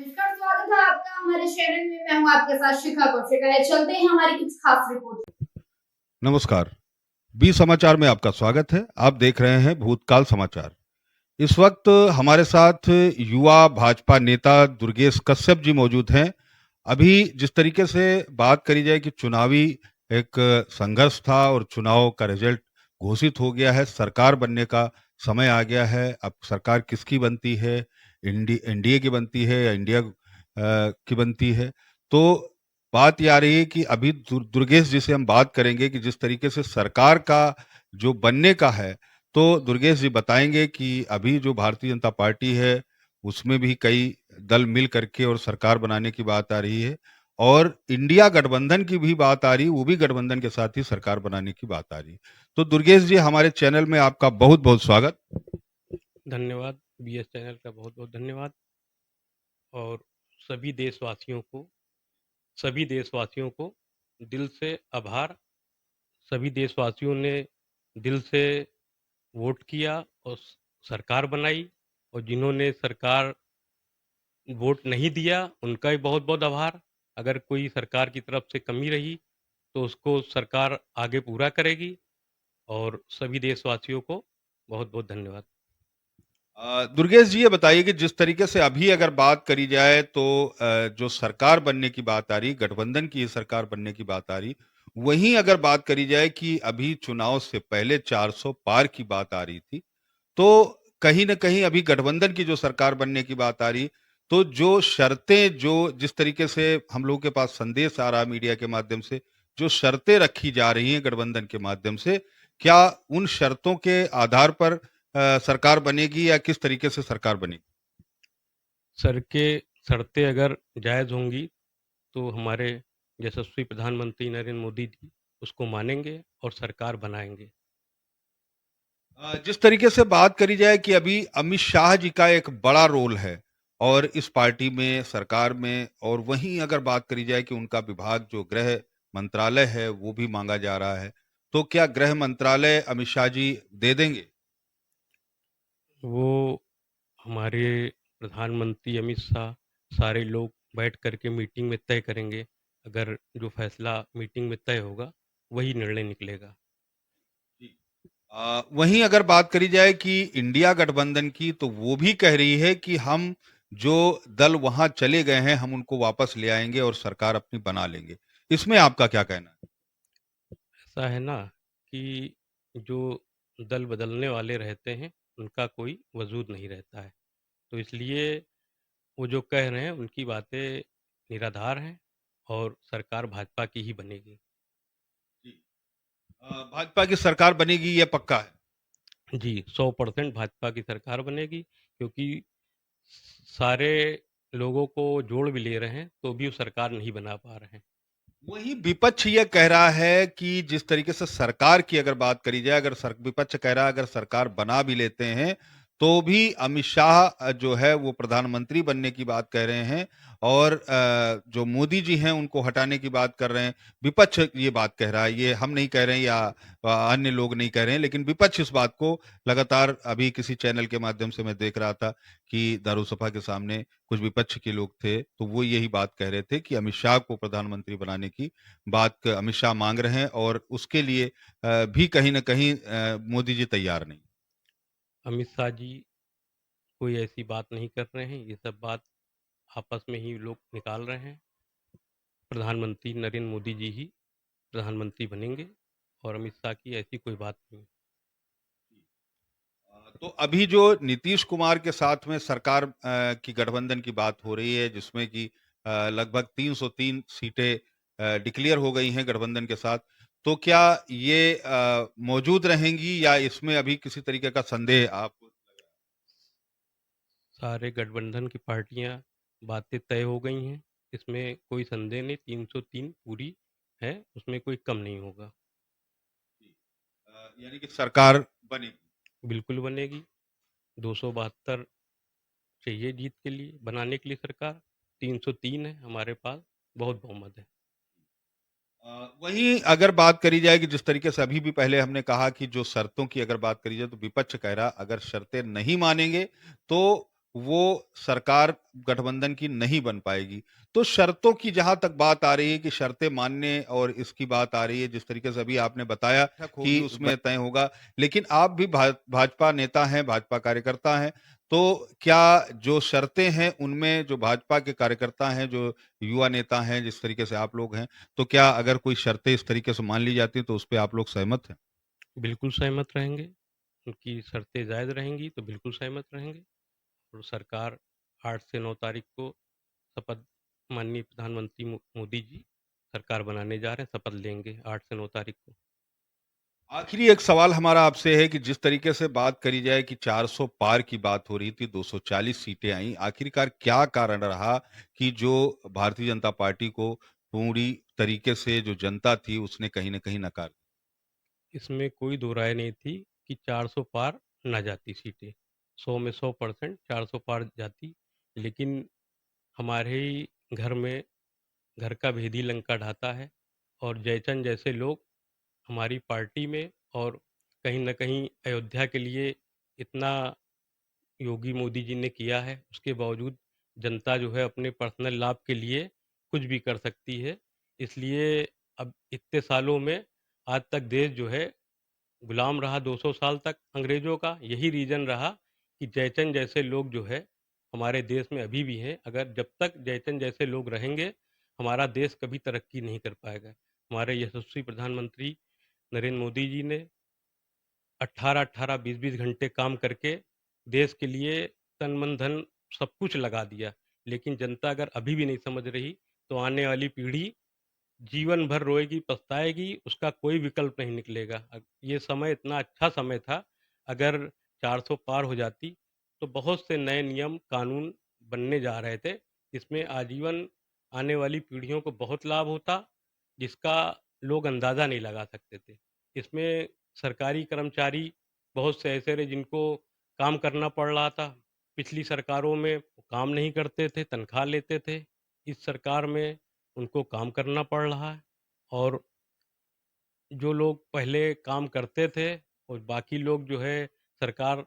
नमस्कार, स्वागत है आपका हमारे चैनल में। मैं हूं आपके साथ शिखा कौशिक। चलते हैं हमारी कुछ खास रिपोर्ट। नमस्कार। बी समाचार में आपका स्वागत है। आप देख रहे हैं भूतकाल समाचार। इस वक्त हमारे साथ युवा भाजपा नेता दुर्गेश कश्यप जी मौजूद हैं। अभी जिस तरीके से बात करी जाए कि चुनावी एक संघर्ष था और चुनाव का रिजल्ट घोषित हो गया है, सरकार बनने का समय आ गया है। अब सरकार किसकी बनती है, एनडीए की बनती है या इंडिया की बनती है? तो बात ये आ रही है कि अभी दुर्गेश जी से हम बात करेंगे कि जिस तरीके से सरकार का जो बनने का है, तो दुर्गेश जी बताएंगे कि अभी जो भारतीय जनता पार्टी है उसमें भी कई दल मिल करके और सरकार बनाने की बात आ रही है, और इंडिया गठबंधन की भी बात आ रही है, वो भी गठबंधन के साथ ही सरकार बनाने की बात आ रही है। तो दुर्गेश जी, हमारे चैनल में आपका बहुत बहुत स्वागत। धन्यवाद। बीएस चैनल का बहुत बहुत धन्यवाद। और सभी देशवासियों को सभी देशवासियों को दिल से आभार। सभी देशवासियों ने दिल से वोट किया और सरकार बनाई, और जिन्होंने सरकार वोट नहीं दिया उनका भी बहुत बहुत आभार। अगर कोई सरकार की तरफ से कमी रही तो उसको सरकार आगे पूरा करेगी। और सभी देशवासियों को बहुत बहुत धन्यवाद। दुर्गेश जी, ये बताइए कि जिस तरीके से अभी अगर बात करी जाए तो जो सरकार बनने की बात आ रही, गठबंधन की सरकार बनने की बात आ रही, वहीं अगर बात करी जाए कि अभी चुनाव से पहले 400 पार की बात आ रही थी, तो कहीं न कहीं अभी गठबंधन की जो सरकार बनने की बात आ रही, तो जो शर्तें, जो जिस तरीके से हम लोगों के पास संदेश आ रहा है मीडिया के माध्यम से, जो शर्तें रखी जा रही हैं गठबंधन के माध्यम से, क्या उन शर्तों के आधार पर सरकार बनेगी या किस तरीके से सरकार बनेगी? शर्तें अगर जायज़ होंगी तो हमारे यशस्वी प्रधानमंत्री नरेंद्र मोदी जी उसको मानेंगे और सरकार बनाएंगे। जिस तरीके से बात करी जाए कि अभी अमित शाह जी का एक बड़ा रोल है और इस पार्टी में, सरकार में, और वहीं अगर बात करी जाए कि उनका विभाग जो गृह मंत्रालय है वो भी मांगा जा रहा है, तो क्या गृह मंत्रालय अमित शाह जी दे देंगे? वो हमारे प्रधानमंत्री अमित शाह सारे लोग बैठ कर के मीटिंग में तय करेंगे। अगर जो फैसला मीटिंग में तय होगा वही निर्णय निकलेगा। वहीं अगर बात करी जाए कि इंडिया गठबंधन की, तो वो भी कह रही है कि हम जो दल वहां चले गए हैं हम उनको वापस ले आएंगे और सरकार अपनी बना लेंगे। इसमें आपका क्या कहना है? ऐसा है ना कि जो दल बदलने वाले रहते हैं उनका कोई वजूद नहीं रहता है। तो इसलिए वो जो कह रहे हैं उनकी बातें निराधार हैं, और सरकार भाजपा की ही बनेगी। जी। भाजपा की सरकार बनेगी, ये पक्का है। जी, 100% भाजपा की सरकार बनेगी, क्योंकि सारे लोगों को जोड़ भी ले रहे हैं तो भी वो सरकार नहीं बना पा रहे हैं। वहीं विपक्ष ये कह रहा है कि जिस तरीके से सरकार की अगर बात करी जाए, अगर विपक्ष कह रहा है अगर सरकार बना भी लेते हैं तो भी अमित शाह जो है वो प्रधानमंत्री बनने की बात कह रहे हैं, और जो मोदी जी हैं उनको हटाने की बात कर रहे हैं। विपक्ष ये बात कह रहा है, ये हम नहीं कह रहे हैं या अन्य लोग नहीं कह रहे हैं, लेकिन विपक्ष इस बात को लगातार, अभी किसी चैनल के माध्यम से मैं देख रहा था कि दारूसफा के सामने कुछ विपक्ष के लोग थे, तो वो यही बात कह रहे थे कि अमित शाह को प्रधानमंत्री बनाने की बात अमित शाह मांग रहे हैं, और उसके लिए भी कहीं न कहीं मोदी जी तैयार नहीं। अमित शाह जी कोई ऐसी बात नहीं कर रहे हैं, ये सब बात आपस में ही लोग निकाल रहे हैं। प्रधानमंत्री नरेंद्र मोदी जी ही प्रधानमंत्री बनेंगे, और अमित शाह की ऐसी कोई बात नहीं। तो अभी जो नीतीश कुमार के साथ में सरकार की गठबंधन की बात हो रही है, जिसमें कि लगभग 303 सीटें डिक्लेयर हो गई हैं गठबंधन के साथ, तो क्या ये मौजूद रहेंगी या इसमें अभी किसी तरीके का संदेह आपको? सारे गठबंधन की पार्टियां बातें तय हो गई हैं, इसमें कोई संदेह नहीं। 303 पूरी है, उसमें कोई कम नहीं होगा। यानी कि सरकार बनेगी। बिल्कुल बनेगी। 272 चाहिए जीत के लिए, बनाने के लिए सरकार। 303 है हमारे पास, बहुत बहुमत है। वहीं अगर बात करी जाए कि जिस तरीके से अभी भी पहले हमने कहा कि जो शर्तों की अगर बात करी जाए, तो विपक्ष कह रहा अगर शर्तें नहीं मानेंगे तो वो सरकार गठबंधन की नहीं बन पाएगी। तो शर्तों की जहां तक बात आ रही है कि शर्तें मानने और इसकी बात आ रही है, जिस तरीके से अभी आपने बताया कि उसमें तय होगा, लेकिन आप भी भाजपा नेता हैं, भाजपा कार्यकर्ता हैं, तो क्या जो शर्तें हैं उनमें जो भाजपा के कार्यकर्ता हैं, जो युवा नेता हैं, जिस तरीके से आप लोग हैं, तो क्या अगर कोई शर्तें इस तरीके से मान ली जाती हैं तो उस पे आप लोग सहमत हैं? बिल्कुल सहमत रहेंगे। उनकी शर्तें जायज़ रहेंगी तो बिल्कुल सहमत रहेंगे और सरकार 8 से 9 तारीख को शपथ माननीय प्रधानमंत्री मोदी जी सरकार बनाने जा रहे हैं, शपथ लेंगे 8 से 9 तारीख को। आखिरी एक सवाल हमारा आपसे है कि जिस तरीके से बात करी जाए कि 400 पार की बात हो रही थी, 240 सीटें आईं, आखिरकार क्या कारण रहा कि जो भारतीय जनता पार्टी को पूरी तरीके से जो जनता थी उसने कहीं न कहीं नकार दिया? इसमें कोई दो राय नहीं थी कि 400 पार ना जाती सीटें। 100 में 100% 400 पार जाती, लेकिन हमारे ही घर में घर का भेदी लंका ढाता है और जयचंद जैसे लोग हमारी पार्टी में और कहीं न कहीं अयोध्या के लिए इतना योगी मोदी जी ने किया है, उसके बावजूद जनता जो है अपने पर्सनल लाभ के लिए कुछ भी कर सकती है। इसलिए अब इतने सालों में आज तक देश जो है गुलाम रहा 200 साल तक अंग्रेज़ों का। यही रीज़न रहा कि जयचंद जैसे लोग जो है हमारे देश में अभी भी हैं। अगर जब तक जयचंद जैसे लोग रहेंगे, हमारा देश कभी तरक्की नहीं कर पाएगा। हमारे यशस्वी प्रधानमंत्री नरेंद्र मोदी जी ने 18-18, 20-20 घंटे काम करके देश के लिए तन, मन, धन सब कुछ लगा दिया। लेकिन जनता अगर अभी भी नहीं समझ रही, तो आने वाली पीढ़ी जीवन भर रोएगी, पछताएगी, उसका कोई विकल्प नहीं निकलेगा। ये समय इतना अच्छा समय था, अगर 400 पार हो जाती, तो बहुत से नए नियम, कानून बनने जा रहे थे, जिसमें आजीवन आने वाली पीढ़ियों को बहुत लाभ होता, जिसका लोग अंदाज़ा नहीं लगा सकते थे। इसमें सरकारी कर्मचारी बहुत से ऐसे रहे जिनको काम करना पड़ रहा था। पिछली सरकारों में वो काम नहीं करते थे, तनख्वाह लेते थे। इस सरकार में उनको काम करना पड़ रहा है और जो लोग पहले काम करते थे और बाकी लोग जो है सरकार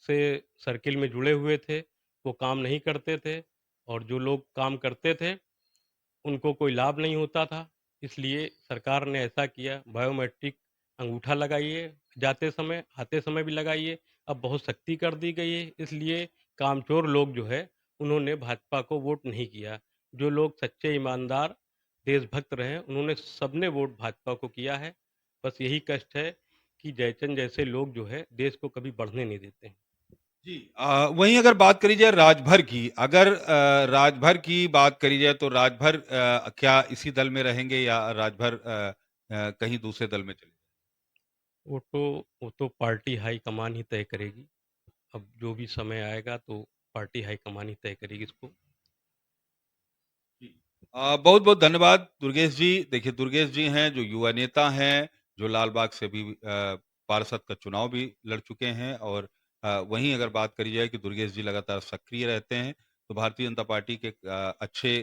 से सर्किल में जुड़े हुए थे, वो काम नहीं करते थे और जो लोग काम करते थे, उनको कोई लाभ नहीं होता था। इसलिए सरकार ने ऐसा किया, बायोमेट्रिक अंगूठा लगाइए, जाते समय, आते समय भी लगाइए। अब बहुत सख्ती कर दी गई है, इसलिए कामचोर लोग जो है, उन्होंने भाजपा को वोट नहीं किया। जो लोग सच्चे ईमानदार देशभक्त रहे, उन्होंने सबने वोट भाजपा को किया है। बस यही कष्ट है कि जयचंद जैसे लोग जो है, देश को कभी बढ़ने नहीं देते हैं। जी। वहीं अगर बात करी जाए राजभर की, अगर राजभर की बात करी जाए तो राजभर क्या इसी दल में रहेंगे या राजभर कहीं दूसरे दल में चले? वो तो पार्टी हाईकमान ही तय करेगी। अब जो भी समय आएगा तो पार्टी हाईकमान ही तय करेगी इसको। बहुत-बहुत धन्यवाद दुर्गेश जी। देखिए दुर्गेश जी हैं जो युवा नेता हैं, जो लालबाग से भी पार्षद का चुनाव भी लड़ चुके हैं और वहीं अगर बात करी जाए कि दुर्गेश जी लगातार सक्रिय रहते हैं, तो भारतीय जनता पार्टी के अच्छे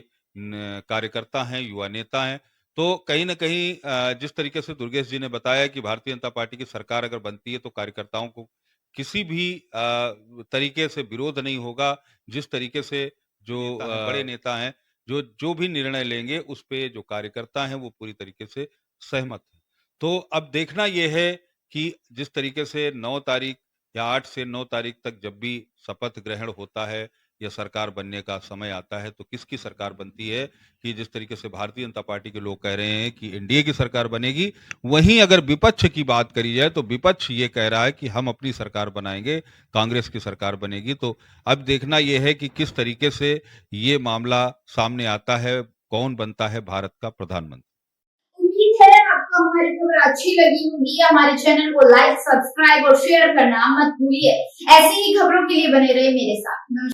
कार्यकर्ता हैं, युवा नेता हैं। तो कहीं न कहीं जिस तरीके से दुर्गेश जी ने बताया कि भारतीय जनता पार्टी की सरकार अगर बनती है तो कार्यकर्ताओं को किसी भी तरीके से विरोध नहीं होगा। जिस तरीके से जो बड़े नेता हैं जो जो भी निर्णय लेंगे उस पे जो कार्यकर्ता हैं वो पूरी तरीके से सहमत हैं। तो अब देखना ये है कि जिस तरीके से 9 तारीख या 8 से 9 तारीख तक जब भी शपथ ग्रहण होता है या सरकार बनने का समय आता है तो किसकी सरकार बनती है कि जिस तरीके से भारतीय जनता पार्टी के लोग कह रहे हैं कि एनडीए की सरकार बनेगी, वहीं अगर विपक्ष की बात करी जाए तो विपक्ष ये कह रहा है कि हम अपनी सरकार बनाएंगे, कांग्रेस की सरकार बनेगी। तो अब देखना यह है कि किस तरीके से ये मामला सामने आता है, कौन बनता है भारत का प्रधानमंत्री। उम्मीद है आपको हमारी खबर अच्छी लगी होगी। हमारे चैनल को लाइक, सब्सक्राइब और शेयर करना मत भूलिए। ऐसी ही खबरों के लिए बने रहे मेरे साथ।